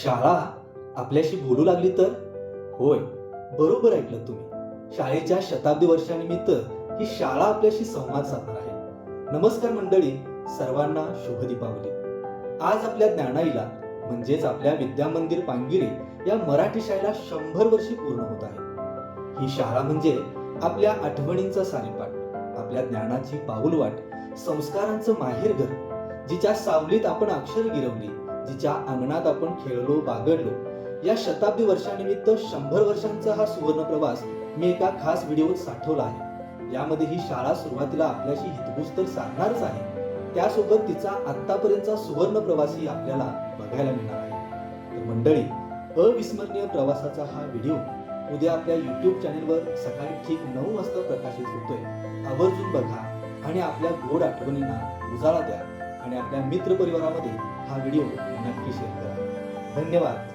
शाळा आपल्याशी बोलू लागली तर? होय, बरोबर ऐकलं तुम्ही. शाळेच्या शताब्दी वर्षानिमित्त ही शाळा आपल्याशी संवाद साधणार आहे. नमस्कार मंडळी, सर्वांना शुभ दीपावली. आज आपल्या ज्ञानाईला म्हणजेच आपल्या विद्यामंदिर पांगिरे या मराठी शाळेला 100 वर्षे पूर्ण होत आहे. ही शाळा म्हणजे आपल्या आठवणींचा सारीपाट, आपल्या ज्ञानाची पाऊलवाट, संस्कारांचं माहेरघर, जिच्या सावलीत आपण अक्षर गिरवली, जिच्या अंगणात आपण खेळलो बागडलो. या शताब्दी वर्षानिमित्त 100 वर्षांचा हा सुवर्ण प्रवास मी एका खास व्हिडिओत साठवला आहे. यामध्ये ही शाळा सुरुवातीला आपल्याशी हितगुज तर साधणारच आहे, त्यासोबत तिचा आतापर्यंतचा सुवर्ण प्रवासही आपल्याला बघायला मिळणार आहे. तर मंडळी, अविस्मरणीय प्रवासाचा हा व्हिडिओ उद्या आपल्या YouTube चॅनेलवर सकाळी ठीक 9 वाजता प्रकाशित होतोय. आवर्जून बघा आणि आपल्या गोड आठवणींना उजाळा द्या आणि आपल्या मित्र परिवारामध्ये हा व्हिडिओ नक्की शेअर करा. धन्यवाद.